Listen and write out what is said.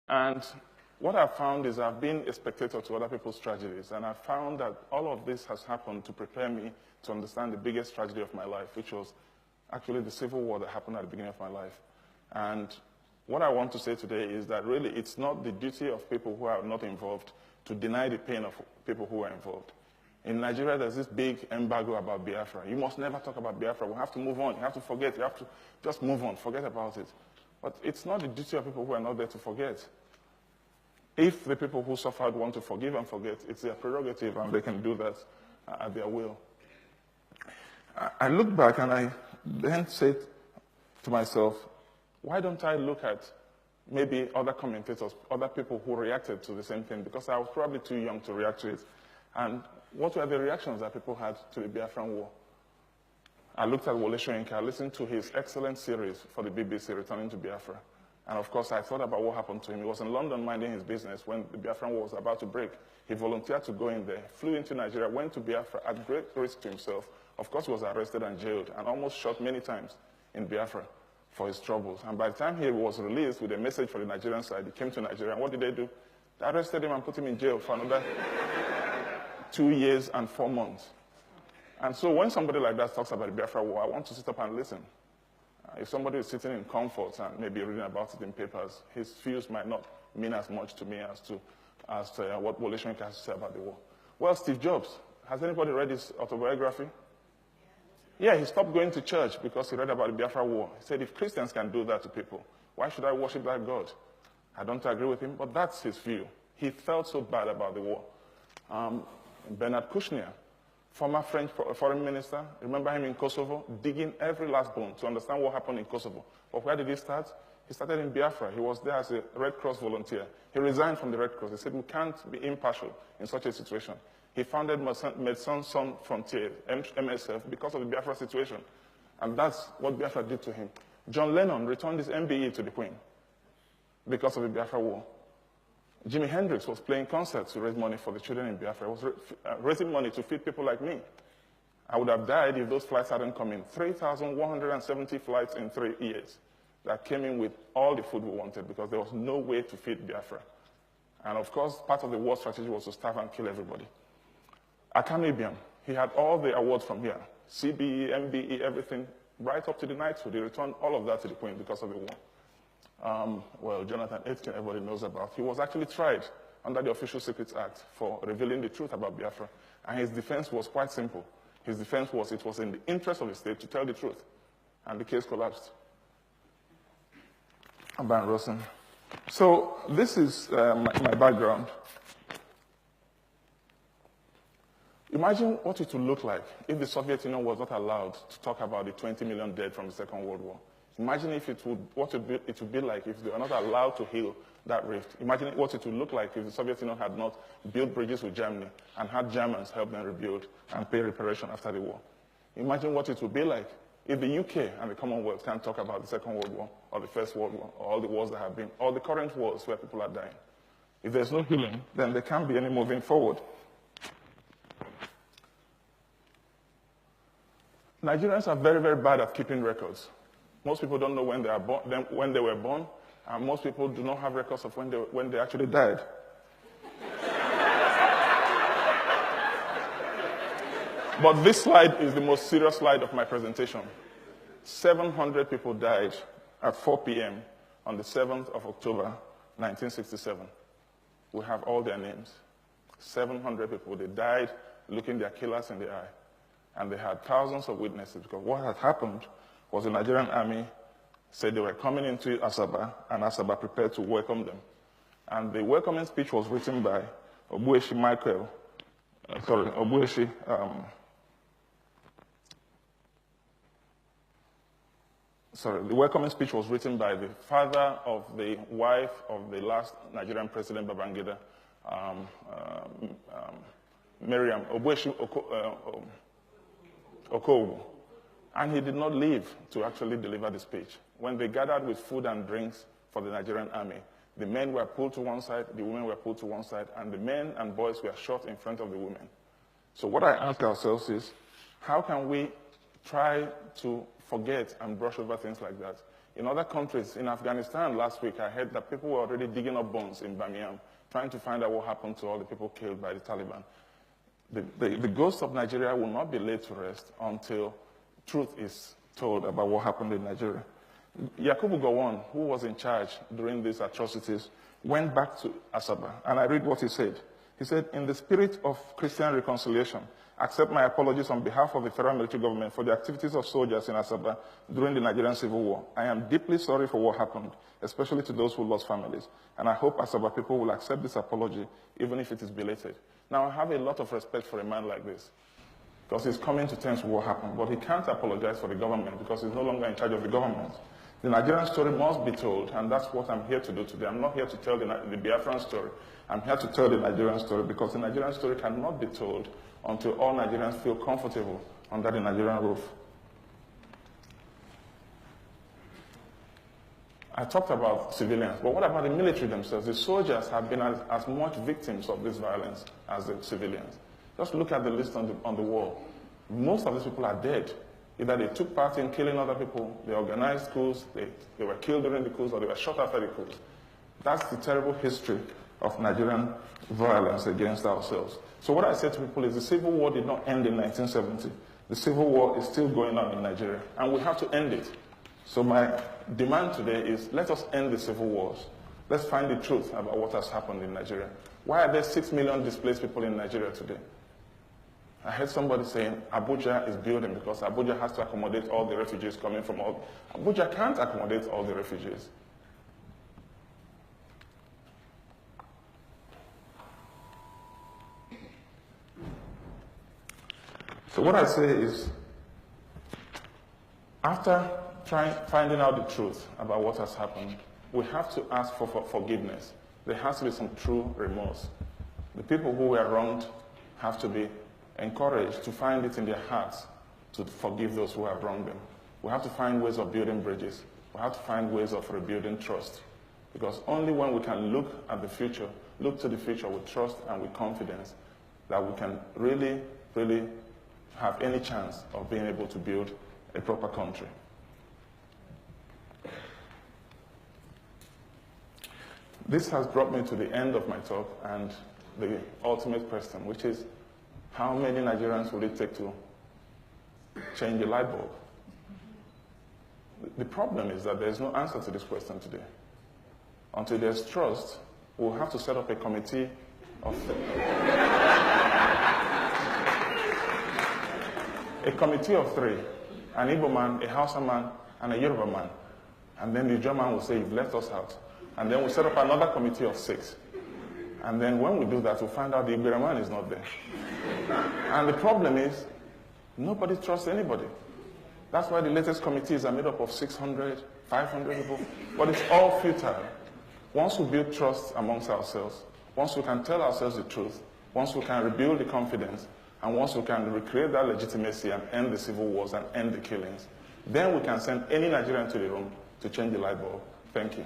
And what I've found is I've been a spectator to other people's tragedies, and I've found that all of this has happened to prepare me to understand the biggest tragedy of my life, which was actually the civil war that happened at the beginning of my life. And what I want to say today is that really it's not the duty of people who are not involved to deny the pain of people who are involved. In Nigeria, there's this big embargo about Biafra. You must never talk about Biafra. We have to move on. You have to forget. You have to just move on. Forget about it. But it's not the duty of people who are not there to forget. If the people who suffered want to forgive and forget, it's their prerogative, and they can do that at their will. I look back and I then said to myself, why don't I look at maybe other commentators, other people who reacted to the same thing, because I was probably too young to react to it. And what were the reactions that people had to the Biafran War? I looked at Wole Soyinka, I listened to his excellent series for the BBC, Returning to Biafra. And of course, I thought about what happened to him. He was in London minding his business when the Biafran War was about to break. He volunteered to go in there, flew into Nigeria, went to Biafra at great risk to himself. Of course, he was arrested and jailed and almost shot many times in Biafra for his troubles. And by the time he was released with a message for the Nigerian side, he came to Nigeria. And what did they do? They arrested him and put him in jail for another 2 years and 4 months. And so when somebody like that talks about the Biafra War, I want to sit up and listen. If somebody is sitting in comfort and maybe reading about it in papers, his views might not mean as much to me as to what Wole Soyinka has to say about the war. Well, Steve Jobs, has anybody read his autobiography? Yeah, he stopped going to church because he read about the Biafra War. He said, if Christians can do that to people, why should I worship that God? I don't agree with him, but that's his view. He felt so bad about the war. Bernard Kouchner, former French foreign minister, remember him in Kosovo, digging every last bone to understand what happened in Kosovo. But where did he start? He started in Biafra. He was there as a Red Cross volunteer. He resigned from the Red Cross. He said, we can't be impartial in such a situation. He founded Médecins Sans Frontières, MSF, because of the Biafra situation. And that's what Biafra did to him. John Lennon returned his MBE to the Queen because of the Biafra War. Jimi Hendrix was playing concerts to raise money for the children in Biafra. He was raising money to feed people like me. I would have died if those flights hadn't come in. 3,170 flights in 3 years that came in with all the food we wanted because there was no way to feed Biafra. And of course, part of the war strategy was to starve and kill everybody. Akanibiam, he had all the awards from here. CBE, MBE, everything, right up to the knighthood. He returned all of that to the Queen because of the war. Well, Jonathan Aitken, everybody knows about. He was actually tried under the Official Secrets Act for revealing the truth about Biafra. And his defense was quite simple. His defense was it was in the interest of the state to tell the truth. And the case collapsed. Aban Rosen. So this is my background. Imagine what it would look like if the Soviet Union was not allowed to talk about the 20 million dead from the Second World War. Imagine if it would be like if they were not allowed to heal that rift. Imagine what it would look like if the Soviet Union had not built bridges with Germany and had Germans help them rebuild and pay reparation after the war. Imagine what it would be like if the UK and the Commonwealth can't talk about the Second World War or the First World War or all the wars that have been, or the current wars where people are dying. If there's no healing, then there can't be any moving forward. Nigerians are very, very bad at keeping records. Most people don't know when they were born, and most people do not have records of when they actually died. But this slide is the most serious slide of my presentation. 700 people died at 4 p.m. on the 7th of October, 1967. We have all their names. 700 people. They died looking their killers in the eye. And they had thousands of witnesses, because what had happened was the Nigerian army said they were coming into Asaba, and Asaba prepared to welcome them. And the welcoming speech was written by Obueshi Michael, Obueshi, the welcoming speech was written by the father of the wife of the last Nigerian president, Babangida, Miriam, Obueshi Okowu. And he did not leave to actually deliver the speech. When they gathered with food and drinks for the Nigerian army, the men were pulled to one side, the women were pulled to one side, and the men and boys were shot in front of the women. So what I ask ourselves is, how can we try to forget and brush over things like that In other countries, in Afghanistan last week, I heard that people were already digging up bones in Birmingham, trying to find out what happened to all the people killed by the Taliban. The ghost of Nigeria will not be laid to rest until truth is told about what happened in Nigeria. Yakubu Gowon, who was in charge during these atrocities, went back to Asaba, and I read what he said. He said, "In the spirit of Christian reconciliation, accept my apologies on behalf of the federal military government for the activities of soldiers in Asaba during the Nigerian Civil War. I am deeply sorry for what happened, especially to those who lost families, and I hope Asaba people will accept this apology, even if it is belated." Now, I have a lot of respect for a man like this, because he's coming to terms with what happened, but he can't apologize for the government because he's no longer in charge of the government. The Nigerian story must be told, and that's what I'm here to do today. I'm not here to tell the Biafran story. I'm here to tell the Nigerian story, because the Nigerian story cannot be told until all Nigerians feel comfortable under the Nigerian roof. I talked about civilians, but what about the military themselves? The soldiers have been as much victims of this violence as the civilians. Just look at the list on the wall. Most of these people are dead. Either they took part in killing other people, they organized coups, they were killed during the coups, or they were shot after the coups. That's the terrible history of Nigerian violence against ourselves. So what I say to people is the Civil War did not end in 1970. The Civil War is still going on in Nigeria, and we have to end it. So my demand today is, let us end the civil wars. Let's find the truth about what has happened in Nigeria. Why are there 6 million displaced people in Nigeria today? I heard somebody saying Abuja is building because Abuja has to accommodate all the refugees coming from all. Abuja can't accommodate all the refugees. So what I say is, after finding out the truth about what has happened, we have to ask for forgiveness. There has to be some true remorse. The people who were wronged have to be encouraged to find it in their hearts to forgive those who have wronged them. We have to find ways of building bridges. We have to find ways of rebuilding trust. Because only when we can look at the future, look to the future with trust and with confidence, that we can really, really have any chance of being able to build a proper country. This has brought me to the end of my talk and the ultimate question, which is, how many Nigerians will it take to change a light bulb? The problem is that there's no answer to this question today. Until there's trust, we'll have to set up a committee of three, an Igbo man, a Hausa man, and a Yoruba man. And then the German will say, "You've left us out." And then we'll set up another committee of 6. And then when we do that, we'll find out the Igbo man is not there. And the problem is, nobody trusts anybody. That's why the latest committees are made up of 600, 500 people. But it's all futile. Once we build trust amongst ourselves, once we can tell ourselves the truth, once we can rebuild the confidence, and once we can recreate that legitimacy and end the civil wars and end the killings, then we can send any Nigerian to the room to change the light bulb. Thank you.